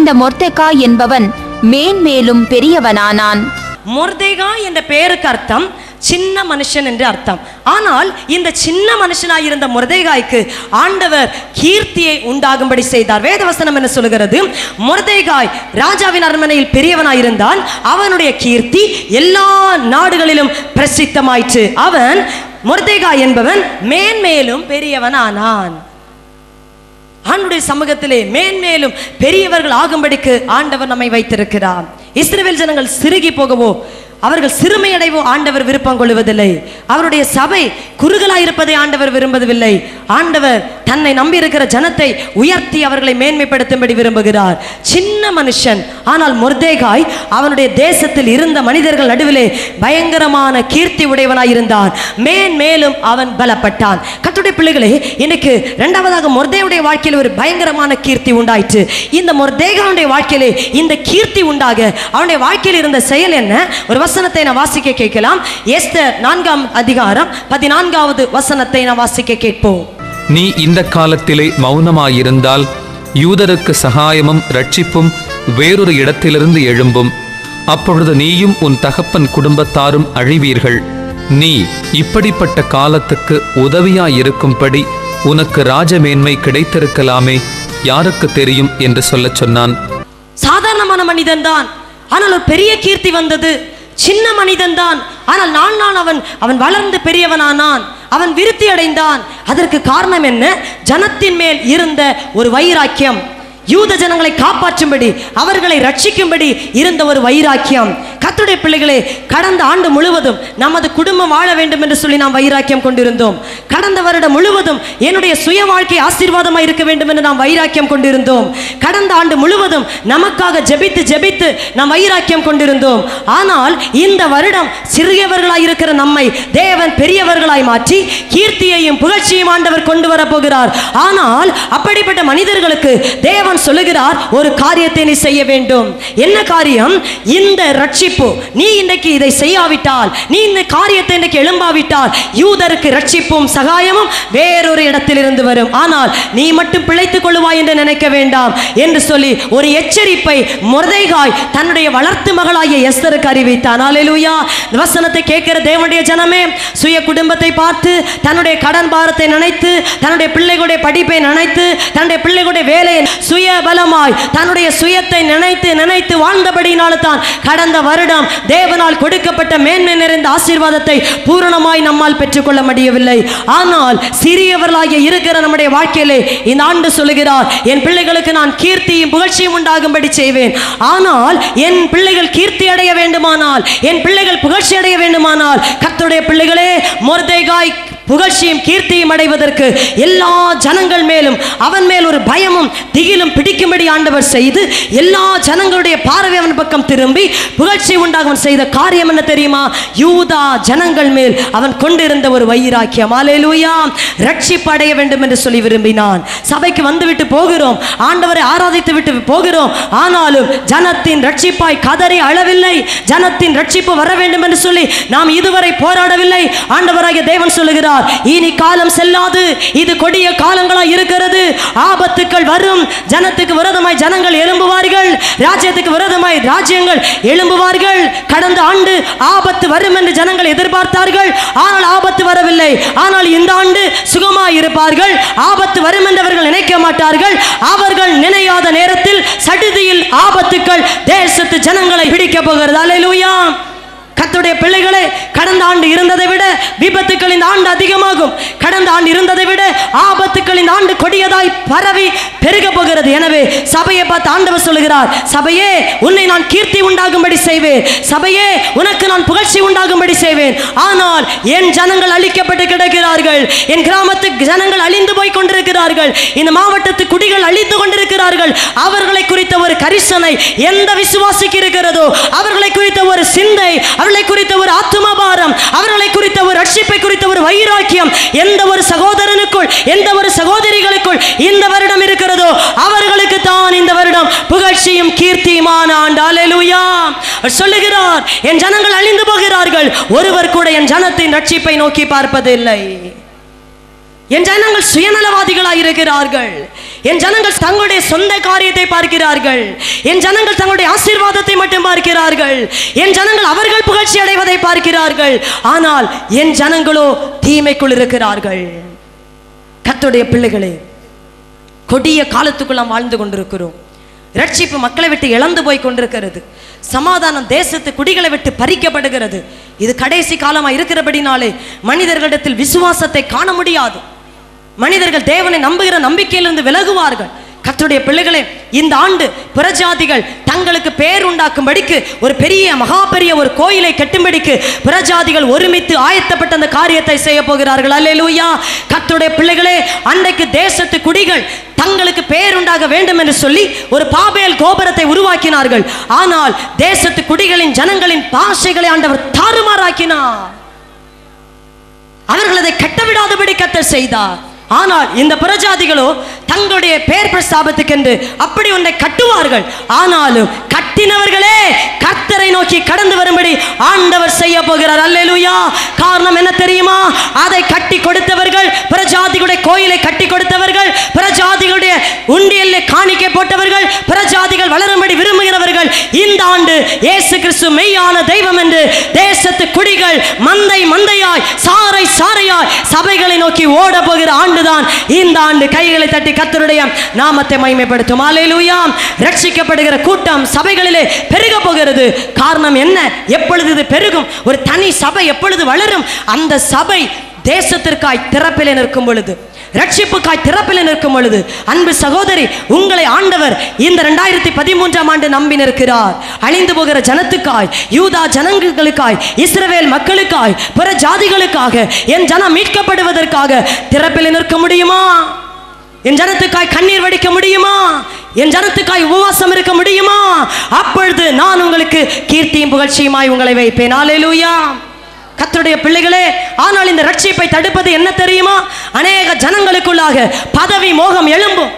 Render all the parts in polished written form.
இந்த மொர்தெகாய் என்பவன் மேன்மேலும் பெரியவனானான். மொர்தெகாய் என்ற பெயருக்கு அர்த்தம் சின்ன மனுஷன் என்று அர்த்தம். ஆனால் இந்த சின்ன மனுஷனாயிருந்த மொர்தெகாய்க்கு ஆண்டவர் கீர்த்தியை உண்டாகும்படி செய்தார். வேதவசனம் என்ன சொல்கிறது? மொர்தெகாய் ராஜாவின் அரண்மனையில் பெரியவனாயிருந்தான். அவனுடைய கீர்த்தி எல்லா நாடுகளிலும் பிரசித்தமாயிற்று. அவன் மொர்தெகாய் என்பவன் மேன்மேலும் பெரியவனானான். ஆண்டவருடைய சமூகத்திலே மேன்மேலும் பெரியவர்கள் ஆகும்படிக்கு ஆண்டவர் நம்மை வைத்திருக்கிறார். இஸ்ரவேல் ஜனங்கள் சிறுகி போகவோ அவர்கள் சிறுமையடைவோ ஆண்டவர் விருப்பம் கொள்வதில்லை. அவருடைய சபை குறுகலாயிருப்பதை ஆண்டவர் விரும்பவில்லை. ஆண்டவர் தன்னை நம்பி இருக்கிற ஜனத்தை உயர்த்தி அவர்களை மேன்மைப்படுத்தும்படி விரும்புகிறார். சின்ன மனுஷன், ஆனால் மொர்தெகாய் அவனுடைய தேசத்தில் இருந்த மனிதர்கள் நடுவிலே பயங்கரமான கீர்த்தி உடையவனாயிருந்தான். மேன்மேலும் அவன் பலப்பட்டான். கர்த்தருடைய பிள்ளைகளே, இன்னைக்கு இரண்டாவதாக மொர்தெகாயுடைய வாழ்க்கையில் ஒரு பயங்கரமான கீர்த்தி உண்டாயிற்று. இந்த மொர்தெகாயுடைய வாழ்க்கையிலே இந்த கீர்த்தி உண்டாக அவனுடைய வாழ்க்கையில் இருந்த செயல் என்ன? ஒரு வசனத்தை நான் வாசிக்க கேட்கலாம். எஸ்தர் 4ஆம் அதிகாரம் 14வது வசனத்தை நான் வாசிக்க கேட்போம். நீ இந்த காலத்திலே மௌனமாயிருந்தால் யூதருக்கு சகாயமும் ரட்சிப்பும் வேறொரு இடத்திலிருந்து எழும்பும். அப்பொழுது நீயும் உன் தகப்பன் குடும்பத்தாரும் அழிவீர்கள். நீ இப்படிப்பட்ட காலத்துக்கு உதவியாயிருக்கும்படி உனக்கு ராஜமேன்மை கிடைத்திருக்கலாமே, யாருக்கு தெரியும் என்று சொல்லச் சொன்னான். சாதாரணமான மனிதன்தான், ஆனால் ஒரு பெரிய கீர்த்தி வந்தது. சின்ன மனிதன்தான், ஆனால் நாள் அவன் வளர்ந்து பெரியவனானான். அவன் விருத்தி அடைந்தான். அதற்கு காரணம் என்ன? ஜனத்தின் மேல் இருந்த ஒரு வைராக்கியம். யூத ஜனங்களை காப்பாற்றும்படி, அவர்களை ரட்சிக்கும்படி இருந்த ஒரு வைராக்கியம். கர்த்தருடைய பிள்ளைகளே, கடந்த ஆண்டு முழுவதும் நமது குடும்பம் வாழ வேண்டும் என்று சொல்லி நாம் வைராக்கியம் கொண்டிருந்தோம். கடந்த வருடம் முழுவதும் என்னுடைய சுய வாழ்க்கை ஆசீர்வாதமாக இருக்க வேண்டும் என்று நாம் வைராக்கியம் கொண்டிருந்தோம். கடந்த ஆண்டு முழுவதும் நமக்காக ஜெபித்து நாம் வைராக்கியம் கொண்டிருந்தோம். ஆனால் இந்த வருடம் சிறியவர்களாய் இருக்கிற நம்மை தேவன் பெரியவர்களாய் மாற்றி கீர்த்தியையும் புகழ்ச்சியும் ஆண்டவர் கொண்டு வர போகிறார். ஆனால் அப்படிப்பட்ட மனிதர்களுக்கு தேவன் சொல்லுகிறார், ஒரு காரியத்தை நீ செய்ய வேண்டும். என்ன காரியம்? இந்த ரட்சிப்பு நீ இன்றைக்கு இதை செய்யாவிட்டால், நீ இந்த காரியத்தை இன்றைக்கு எழும்பாவிட்டால் யூதருக்கு ரட்சிப்பும் சகாயமும் வேறொரு இடத்திலிருந்து வரும். ஆனால் நீ மட்டும் பிழைத்துக் கொள்வாய் என்று நினைக்க வேண்டாம் என்று சொல்லி ஒரு எச்சரிப்பை மொர்தெகாய் தன்னுடைய வளர்த்து மகளாகிய எஸ்தருக்கு அறிவித்தான். அல்லேலூயா. வசனத்தை கேட்கிற தேவனுடைய ஜனமே, சுய குடும்பத்தை பார்த்து, தன்னுடைய கடன் பாரத்தை நினைத்து, தன்னுடைய பிள்ளைகளுடைய படிப்பை நினைத்து, தன்னுடைய பிள்ளைகளுடைய வேலையை சுய பலமாய் தன்னுடைய சுயத்தை நினைத்து வாழ்ந்தபடியினால தான் கடந்த வருடம் தேவனால் கொடுக்கப்பட்ட மேன்மை நிறைந்த ஆசீர்வாதத்தை பூரணமாய் நம்மால் பெற்றுக்கொள்ள முடியவில்லை. ஆனால் சிறியவர்களாகிய இருக்கிற நம்முடைய வாழ்க்கையிலே இந்த ஆண்டு சொல்லுகிறார், என் பிள்ளைகளுக்கு நான் கீர்த்தியும் புகழ்ச்சியும் உண்டாகும்படி செய்வேன். ஆனால் என் பிள்ளைகள் கீர்த்தி அடைய வேண்டுமானால், என் பிள்ளைகள் புகழ்ச்சி அடைய வேண்டுமானால், கர்த்தருடைய பிள்ளைகளே, மொர்தெகாய் புகழ்ச்சியும் கீர்த்தியும் அடைவதற்கு எல்லா ஜனங்கள் மேலும் அவன் மேல் ஒரு பயமும் திகிலும் பிடிக்கும்படி ஆண்டவர் செய்து எல்லா ஜனங்களுடைய பார்வை அவன் பக்கம் திரும்பி புகழ்ச்சி உண்டாக செய்த காரியம் என்ன தெரியுமா? யூதா ஜனங்கள் மேல் அவன் கொண்டிருந்த ஒரு வைராக்கியம். அல்லேலூயா. ரட்சிப்பு அடைய வேண்டும் என்று சொல்லி விரும்பினான். சபைக்கு வந்துவிட்டு போகிறோம், ஆண்டவரை ஆராதித்து விட்டு போகிறோம். ஆனாலும் ஜனத்தின் ரட்சிப்பாய் கதறி அழவில்லை. ஜனத்தின் ரட்சிப்பு வர வேண்டும் என்று சொல்லி நாம் இதுவரை போராடவில்லை. ஆண்டவராகிய தேவன் சொல்லுகிறார், இனி காலம் செல்லாது, இது கொடிய காலங்களா இருக்கிறது. ஆபத்துக்கள் வரும். ஜனத்துக்கு விரோதமாய் ஜனங்கள் எழும்புவார்கள், ராஜ்யத்துக்கு விரோதமாய் ராஜ்யங்கள் எழும்புவார்கள். கடந்த ஆண்டு ஆபத்து வரும் என்று ஜனங்கள் எதிர்பார்த்தார்கள், ஆனால் ஆபத்து வரவில்லை. ஆனால் இந்த ஆண்டு சுகமாய் இருப்பார்கள். ஆபத்து வரும் என்று அவர்கள் நினைக்க மாட்டார்கள். அவர்கள் நினையாத நேரத்தில் சடுதியில் ஆபத்துக்கள் தேசத்து ஜனங்களை பிடிக்க போகிறது. அல்லேலூயா. கர்த்தருடைய பிள்ளைகளே, கடந்த ஆண்டு இருந்ததை விட விபத்துக்கள் இந்த ஆண்டு அதிகமாகும். கடந்த ஆண்டு இருந்ததை விட ஆபத்துக்கள் இந்த ஆண்டு கொடியதாய் பரவி பெருக போகிறது. எனவே சபையை பார்த்து ஆண்டவர் சொல்லுகிறார், சபையே, உன்னை நான் கீர்த்தி உண்டாகும்படி செய்வேன். சபையே, உனக்கு நான் புகழ்ச்சி உண்டாகும்படி செய்வேன். ஆனால் என் ஜனங்கள் அழிக்கப்பட்டு கிடக்கிறார்கள். என் கிராமத்து ஜனங்கள் அழிந்து போய் கொண்டிருக்கிறார்கள். இந்த மாவட்டத்து குடிகள் அழித்து கொண்டிருக்கிறார்கள். அவர்களை குறித்த ஒரு கரிசனை எந்த விசுவாசிக்கு இருக்கிறதோ, அவர்களை குறித்த ஒரு சிந்தை, அவர்களை குறித்த ஒரு ஆத்துமபாரம், அவர்களை குறித்த ஒரு ரட்சிப்பை குறித்த ஒரு வைராக்கியம் எந்த ஒரு சகோதரனுக்குள், எந்த ஒரு சகோதரிகளுக்குள் இந்த வருடம் இருக்கிறதோ, அவர்களுக்கு தான் இந்த வருடம் புகழ்ச்சியும் கீர்த்தியுமான ஆண்டு. அல்லேலூயா. சொல்லுகிறார், என் ஜனங்கள் அழிந்து போகிறார்கள், ஒருவர் கூட என் ஜனத்தின் ரட்சிப்பை நோக்கி பார்ப்பதில்லை. என் ஜனங்கள் சுயநலவாதிகளாய் இருக்கிறார்கள். என் ஜனங்கள் தங்களுடைய சொந்த காரியத்தை பார்க்கிறார்கள். என் ஜனங்கள் தங்களுடைய ஆசீர்வாதத்தை மட்டும் பார்க்கிறார்கள். என் ஜனங்கள் அவர்கள் புகழ்ச்சி அடைவதை பார்க்கிறார்கள். ஆனால் என் ஜனங்களோ தீமைக்குள் இருக்கிறார்கள். கர்த்தருடைய பிள்ளைகளே, கொடிய காலத்துக்குள் நாம் வாழ்ந்து கொண்டிருக்கிறோம். ரட்சிப்பு மக்களை விட்டு இழந்து போய் கொண்டிருக்கிறது. சமாதானம் தேசத்து குடிகளை விட்டு பறிக்கப்படுகிறது. இது கடைசி காலமா இருக்கிறபடினாலே மனிதர்களிடத்தில் விசுவாசத்தை காண முடியாது. மனிதர்கள் தேவனை நம்புகிற நம்பிக்கையிலிருந்து விலகுவார்கள். கர்த்தருடைய பிள்ளைகளே, இந்த ஆண்டு புறஜாதிகள் தங்களுக்கு பேர் உண்டாக்கும்படிக்கு ஒரு பெரிய மகா பெரிய ஒரு கோயிலை கட்டும்படிக்கு புறஜாதிகள் ஒருமித்து ஆயத்தப்பட்ட அந்த காரியத்தை செய்ய போகிறார்கள். அல்லேலூயா. கர்த்தருடைய பிள்ளைகளே, அன்றைக்கு தேசத்து குடிகள் தங்களுக்கு பேர் உண்டாக வேண்டும் என்று சொல்லி ஒரு பாபேல் கோபுரத்தை உருவாக்கினார்கள். ஆனால் தேசத்து குடிகளின் ஜனங்களின் பாஷைகளை ஆண்டவர் தாறுமாறாக்கினார். அவர்கள் அதை கட்டவிடாதபடி கர்த்தர் செய்தார். ஆனால் இந்த புறஜாதிகளோ தங்களுடைய பேர் பிரஸ்தாபத்துக்கென்று அப்படி ஒன்றை கட்டுவார்கள். ஆனாலும் கட்டினவர்களே கர்த்தரை நோக்கி கடந்து வரும்படி ஆண்டவர் செய்ய போகிறார். அல்லேலூயா. காரணம் என்ன தெரியுமா? அதை கட்டி கொடுத்தவர்கள், புறஜாதிகளுடைய கோயிலை கட்டி கொடுத்தவர்கள், புறஜாதிகளுடைய உண்டியல்ல காணிக்கை போட்டவர்கள், புறஜாதிகள் வளரும்படி விரும்புகிறவர்கள் இந்த ஆண்டு இயேசு கிறிஸ்து மெய்யான தெய்வம் என்று தேசத்து குடிகள் மந்தை மந்தையாய் சாறை சாறையாய் சபைகளை நோக்கி ஓட போகிற ஆண்டுதான் இந்த ஆண்டு. கைகளை தட்டி கர்த்தருடைய நாமத்தை மகிமைப்படுத்தும். அல்லேலூயா. ரட்சிக்கப்படுகிற கூட்டம் சபைகளிலே பெருக போகிறது. காரணம் என்ன? எப்பொழுது இது பெருகும்? ஒரு தனி சபை எப்பொழுது வளரும்? அந்த சபை தேசத்திற்காய் திறப்பிலே நிற்கும் பொழுது, ரட்சிப்புக்காய் திறப்பில் நிற்கும் பொழுது. அன்பு சகோதரி, உங்களை ஆண்டவர் இந்த 2013ஆம் ஆண்டு நம்பி நிற்கிறார். அழிந்து போகிற ஜனத்துக்காய், யூதா ஜனங்களுக்காய், இஸ்ரவேல் மக்களுக்காய், பிற ஜாதிகளுக்காக என் ஜனம் மீட்கப்படுவதற்காக திறப்பில் நிற்க முடியுமா? என் ஜனத்துக்காய் கண்ணீர் வடிக்க முடியுமா? என் ஜனத்துக்காய் உபவாசம் இருக்க முடியுமா? அப்பொழுது நான் உங்களுக்கு கீர்த்தியும் புகழ்ச்சியுமாய் உங்களை வைப்பேன். அல்லேலூயா. கர்த்தருடைய பிள்ளைகளே, ஆனால் இந்த ரட்சிப்பை தடுப்பது என்ன தெரியுமா? அநேக ஜனங்களுக்குள்ளாக பதவி மோகம் எழும்பும்.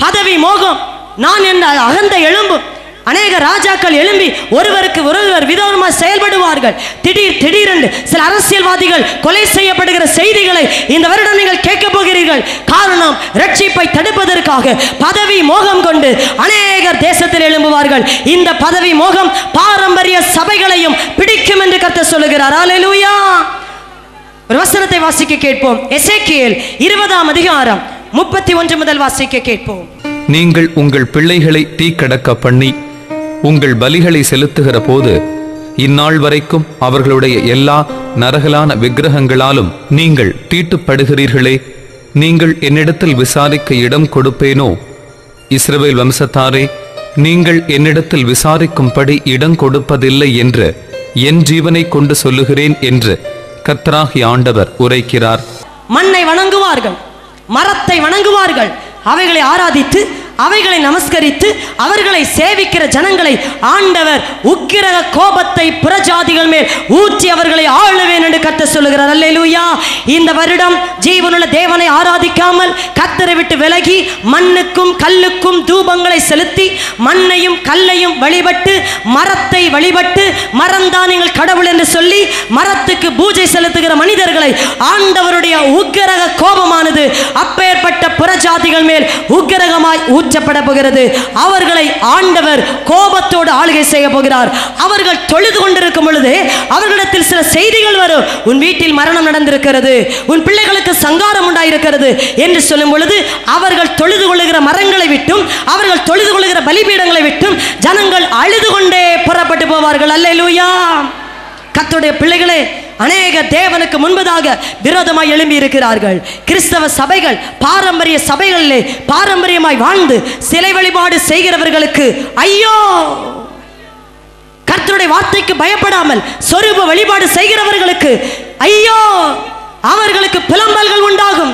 பதவி மோகம், நான் என்ற அகந்தை எழும்பும். அநேக ராஜாக்கள் எழும்பி ஒருவருக்கு ஒருவர் விதமாக செயல்படுவார்கள். திடீரென்று சில அரசியல்வாதிகள் கொலை செய்யப்படுகிற செய்திகளை இந்த வருடம் நீங்கள் கேட்க போகிறீர்கள். காரணம், ரட்சிப்பை தடுப்பதற்காக பதவி மோகம் கொண்டு அநேகர் தேசத்தில் எழும்புவார்கள். இந்த பதவி மோகம் பாரம்பரிய சபைகளையும் பிடிக்கும் என்று கர்த்தர் சொல்லுகிறார். அல்லேலூயா. ஒரு வசனத்தை வாசிக்க கேட்போம். எசேக்கியேல் 20ஆம் அதிகாரம் 31 முதல் வாசிக்க கேட்போம். நீங்கள் உங்கள் பிள்ளைகளை தீக்கடக்க பண்ணி உங்கள் பலிகளை செலுத்துகிற போது இந்நாள் வரைக்கும் அவர்களுடைய எல்லா நரகலான விக்கிரகங்களாலும் நீங்கள் தீட்டுப்படுகிறீர்களே, நீங்கள் என்னிடத்தில் விசாரிக்க இடம் கொடுப்பேனோ? இஸ்ரவேல் வம்சத்தாரே, நீங்கள் என்னிடத்தில் விசாரிக்கும்படி இடம் கொடுப்பதில்லை என்று என் ஜீவனை கொண்டு சொல்லுகிறேன் என்று கர்த்தராகிய ஆண்டவர் உரைக்கிறார். மண்ணை வணங்குவார்கள், மரத்தை வணங்குவார்கள், அவைகளை ஆராதித்து அவைகளை நமஸ்கரித்து அவர்களை சேவிக்கிற ஜனங்களை ஆண்டவர் உக்கிரக கோபத்தை புறஜாதிகள் மேல் ஊற்றி அவர்களை ஆளுவேன் என்று கர்த்தர் சொல்லுகிறார். அல்லேலூயா. இந்த வருடம் ஜீவனுள்ள தேவனை ஆராதிக்காமல் கர்த்தரை விட்டு விலகி மண்ணுக்கும் கல்லுக்கும் தூபங்களை செலுத்தி மண்ணையும் கல்லையும் வழிபட்டு மரத்தை வழிபட்டு மரம்தான் எங்கள் கடவுள் என்று சொல்லி மரத்துக்கு பூஜை செலுத்துகிற மனிதர்களை ஆண்டவருடைய உக்கிரக கோபமானது அப்பேற்பட்ட புறஜாதிகள் மேல் உக்கிரகமாய் ஊற்றப்பட போகிறது. அவர்களை ஆண்டவர் கோபத்தோடு ஆளுகை செய்ய போகிறார். அவர்கள் தொழுது கொண்டிருக்கும் பொழுது அவர்களிடத்தில் சில செய்திகள் வரும். உன் வீட்டில் மரணம் நடந்திருக்கிறது, உன் பிள்ளைகளுக்கு சங்காரம் உண்டாயிருக்கிறது என்று சொல்லும் பொழுது அவர்கள் தொழுது கொள்ளுகிற மரங்களை விட்டும் அவர்கள் தொழுது கொள்ளுகிற பலிபீடங்களை விட்டும் ஜனங்கள் அழுது கொண்டே புறப்பட்டு போவார்கள். அல்லேலூயா. கர்த்தருடைய பிள்ளைகளே, அநேக தேவனுக்கு முன்பதாக விரோதமாய் எழும்பி இருக்கிறார்கள். கிறிஸ்தவ சபைகள் பாரம்பரிய சபைகளிலே பாரம்பரியமாய் வாழ்ந்து சிலை வழிபாடு செய்கிறவர்களுக்கு ஐயோ! கர்த்தருடைய வார்த்தைக்கு பயப்படாமல் சொரூப வழிபாடு செய்கிறவர்களுக்கு ஐயோ! அவர்களுக்கு புலம்பல்கள் உண்டாகும்.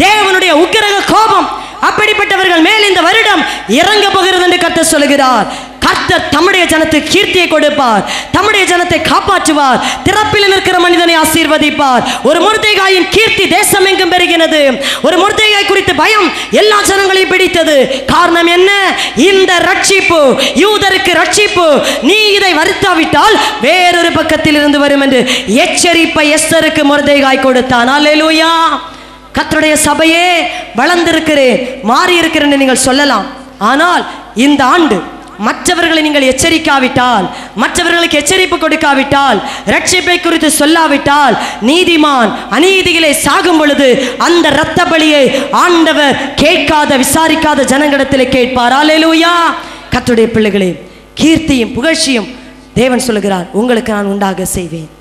தேவனுடைய உக்கிரக கோபம் அப்படிப்பட்டவர்கள் மேல் இந்த வருடம் இறங்க போகிறது என்று கர்த்தர் சொல்கிறார். கர்த்தர் தம்முடைய ஜனத்துக்கு கீர்த்தியை கொடுப்பார், தம்முடைய ஜனத்தை காப்பாற்றுவார், திறப்பில் நிற்கிற மனிதனை ஆசீர்வதிப்பார். ஒரு மொர்தெகாயின் கீர்த்தி தேசம் எங்கும் பெருகினது. ஒரு மொர்தெகாய் குறித்து பயம் எல்லா ஜனங்களையும் பிடித்தது. காரணம் என்ன? இந்த ரட்சிப்பு, யூதருக்கு ரட்சிப்பு, நீ இதை வருத்தாவிட்டால் வேறொரு பக்கத்தில் இருந்து வரும் என்று எச்சரிப்பை எஸ்தருக்கு மொர்தெகாய் கொடுத்தான். அல்லேலூயா. கர்த்தருடைய சபையே வளர்ந்திருக்கிறேன், மாறி இருக்கிறேன் நீங்கள் சொல்லலாம். ஆனால் இந்த ஆண்டு மற்றவர்களை நீங்கள் எச்சரிக்காவிட்டால், மற்றவர்களுக்கு எச்சரிப்பு கொடுக்காவிட்டால், ரட்சிப்பை குறித்து சொல்லாவிட்டால், நீதிமான் அநீதிகளை சாகும் பொழுது அந்த இரத்த பலியை ஆண்டவர் கேட்காத, விசாரிக்காத ஜனங்களிடத்தில் கேட்பார். அல்லேலூயா. கர்த்தருடைய பிள்ளைகளே, கீர்த்தியும் புகழ்ச்சியும் தேவன் சொல்லுகிறார் உங்களுக்கு நான் உண்டாக செய்வேன்.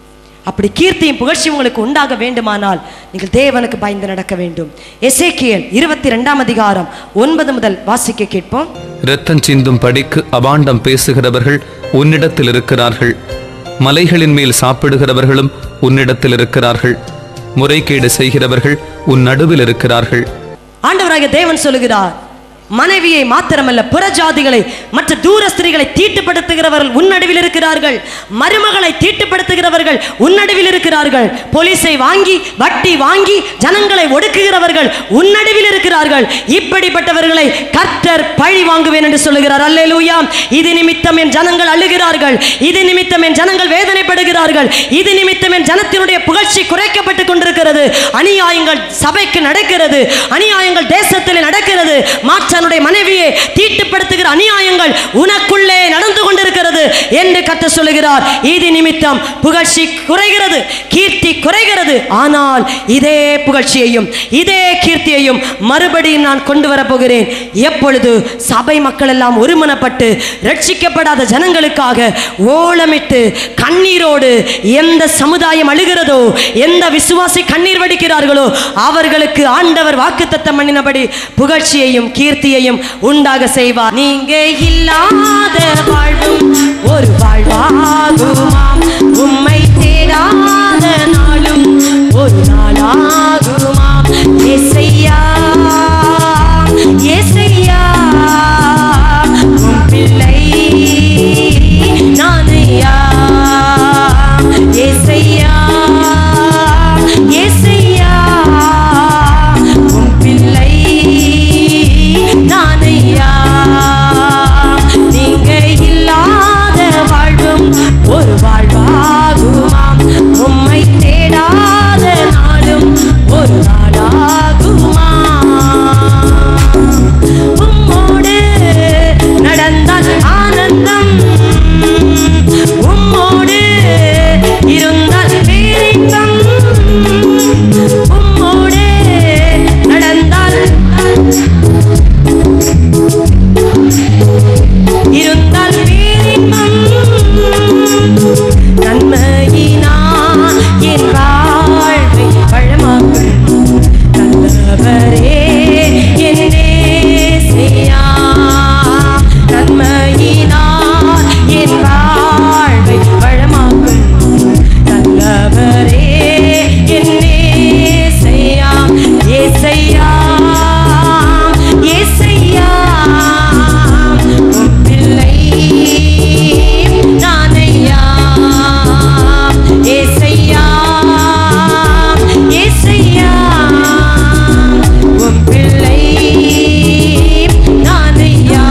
அப்படி கீர்த்தியும் புகழ்ச்சியும் உங்களுக்கு உண்டாக வேண்டுமானால் நீங்கள் தேவனுக்கு பயந்து நடக்க வேண்டும். எசேக்கியேல் 22 அதிகாரம் 9 முதல் வாசிக்க கேட்போம். இரத்தம் சிந்தும் படிக்கு அபாண்டம் பேசுகிறவர்கள் உன்னிடத்தில் இருக்கிறார்கள், மலைகளின் மேல் சாப்பிடுகிறவர்களும் உன்னிடத்தில் இருக்கிறார்கள், முறைகேடு செய்கிறவர்கள் உன் நடுவில் இருக்கிறார்கள். ஆண்டவராகிய தேவன் சொல்லுகிறார், மனைவியை மாத்திரமல்ல புற ஜாதிகளை மற்ற தூர ஸ்திரீகளை தீட்டுப்படுத்துகிறவர்கள் உன்னடுவில் இருக்கிறார்கள், மருமகளை தீட்டுப்படுத்துகிறவர்கள் உன்னடுவில் இருக்கிறார்கள், போலீஸை வாங்கி வட்டி வாங்கி ஜனங்களை ஒடுக்குகிறவர்கள் உன்னடுவில் இருக்கிறார்கள். இப்படிப்பட்டவர்களை கர்த்தர் பழி வாங்குவேன் என்று சொல்லுகிறார். அல்லேலூயா. இது நிமித்தம் என் ஜனங்கள் அழுகிறார்கள், இது நிமித்தம் என் ஜனங்கள் வேதனைப்படுகிறார்கள், இது நிமித்தம் என் ஜனத்தினுடைய புகழ்ச்சி குறைக்கப்பட்டு கொண்டிருக்கிறது. அநியாயங்கள் சபைக்கு நடக்கிறது, அநியாயங்கள் தேசத்தில் நடக்கிறது, தன்னுடைய மனைவியை தீட்டுப்படுத்துகிற அநியாயங்கள் உனக்குள்ளே நடந்து கொண்டிருக்கிறது என்று கர்த்தர் சொல்லுகிறார். இது நிமித்தம் புகழ்ச்சி குறைகிறது, கீர்த்தி குறைகிறது. ஆனால் இதே புகழ்ச்சியையும் இதே கீர்த்தியையும் மறுபடியும் நான் கொண்டு வரப்போகிறேன். எப்பொழுது சபை மக்கள் எல்லாம் ஒருமனப்பட்டு ரட்சிக்கப்படாத ஜனங்களுக்காக ஓலமிட்டு கண்ணீரோடு எந்த சமுதாயம் அழுகிறதோ, எந்த விசுவாசி கண்ணீர் வடிக்கிறார்களோ அவர்களுக்கு ஆண்டவர் வாக்குத்தத்தம் பண்ணினபடி புகழ்ச்சியையும் கீர்த்தியையும் உண்டாக செய்வார். நீங்க இல்லாத வாழ்வும் ஒரு வாழ்வாகுமாம், உம்மை தேடாத நாளும் ஒரு நாளாகுமாம். ஏசையா ஏசையா உம் பிள்ளை நானையா, ஏசையா ஏசையா உம் பிள்ளை நானையா. நீங்க இல்லாத வாழ்வும் ஒரு வாழ்வாகுமாம், உம்மை தேடாத நாளும் ஒரு நாளாகுமா. உம்மோடு நடந்தால் ஆனந்தம், உம்மோடு இருந்தால் பேரின்பம், உம்மோடு நடந்தால் இருந்தால் பேரின்பம். நன்மையினால் என் வாழ்வை வளமாக்கும் நல்லவரே என் நேசையா. நன்மையினால் என் வாழ்வை வளமாக்கும் நல்லவரே என் நேசையா. ஏசையா ஏசையா உம் பிள்ளை நானையா. ஏசையா ஏசையா உம் பிள்ளை நானையா.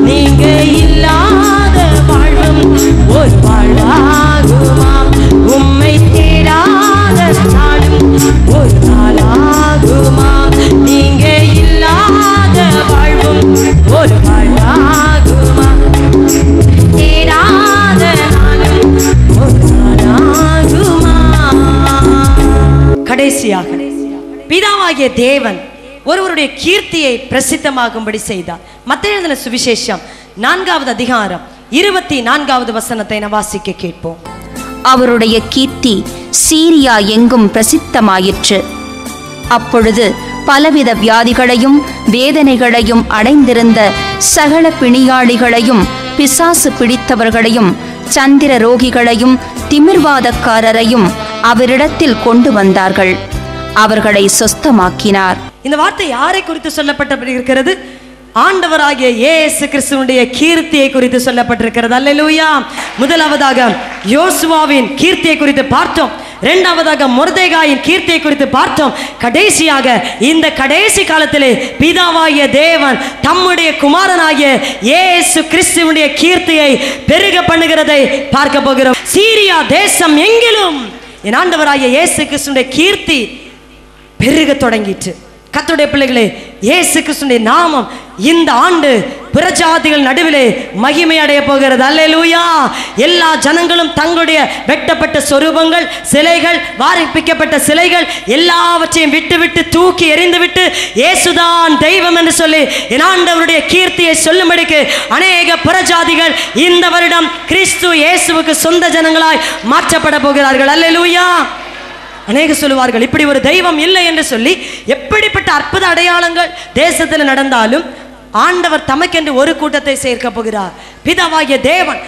நீங்க இல்லாத வாழ்வும் ஒரு வாழ்வாகுமாம், உம்மை தேடாத நாளும் ஒரு நாளாகுமாம். நீங்க இல்லாத வாழ்வும் ஒரு வாழ்வாகுமாம், தேடாத நாளும் ஒரு நாளாகுமாம். கடைசியாக பிதாவாகிய தேவன் ஒருவருடைய கீர்த்தியை பிரசித்தமாகும்படி செய்தார். மத்தேயு எழுதின சுவிசேஷம் 4 அதிகாரம் 24 வசனத்தை நான் வாசிக்க கேட்போம். அவருடைய கீர்த்தி சீரியா எங்கும் பிரசித்தமாயிற்று. அப்பொழுது பலவித வியாதிகளையும் வேதனைகளையும் அடைந்திருந்த சகல பிணியாளிகளையும் பிசாசு பிடித்தவர்களையும் சந்திர ரோகிகளையும் திமிர்வாதக்காரரையும் அவரிடத்தில் கொண்டு வந்தார்கள். அவர்களை சொஸ்தமாக்கினார். இந்த வார்த்தை யாரை குறித்து சொல்லப்பட்டிருக்கிறது? ஆண்டவராகிய இயேசு கிறிஸ்துவினுடைய கீர்த்தியை குறித்து சொல்லப்பட்டிருக்கிறது. அல்லேலூயா. முதலாவதாக யோசுவாவின் கீர்த்தியை குறித்து பார்த்தோம், இரண்டாவதாக மொர்தெகாயின் கீர்த்தியை குறித்து பார்த்தோம். கடைசியாக இந்த கடைசி காலத்திலே பிதாவாகிய தேவன் தம்முடைய குமாரனாகிய இயேசு கிறிஸ்துவினுடைய கீர்த்தியை பெருக பண்ணுகிறதை பார்க்க போகிறோம். சீரியா தேசம் எங்கிலும் என் ஆண்டவராகிய இயேசு கிறிஸ்துவினுடைய கீர்த்தி பெருக தொடங்கிற்று. கர்த்தருடைய பிள்ளைகளே, இயேசு கிறிஸ்துவின் நாமம் இந்த ஆண்டு பிரஜாதிகள் நடுவிலே மகிமை அடைய போகிறது. அல்லேலூயா. எல்லா ஜனங்களும் தங்களுடைய வெட்டப்பட்ட சொரூபங்கள், சிலைகள், வாரிப்பிக்கப்பட்ட சிலைகள் எல்லாவற்றையும் விட்டு தூக்கி எறிந்துவிட்டு இயேசுதான் தெய்வம் என்று சொல்லி என் ஆண்டவருடைய கீர்த்தியை சொல்லும்படிக்கு அநேக பிரஜாதிகள் இந்த வருடம் கிறிஸ்து இயேசுவுக்கு சொந்த ஜனங்களாய் மாற்றப்பட போகிறார்கள். அல்லேலூயா. அநேக சொல்லுவார்கள் இப்படி ஒரு தெய்வம் இல்லை என்று சொல்லி. எப்படிப்பட்ட அற்புத அடையாளங்கள் தேசத்தில் நடந்தாலும் ஆண்டவர் தமக்கென்று ஒரு கூட்டத்தை சேர்க்க போகிறார். பிதாவாகிய தேவன்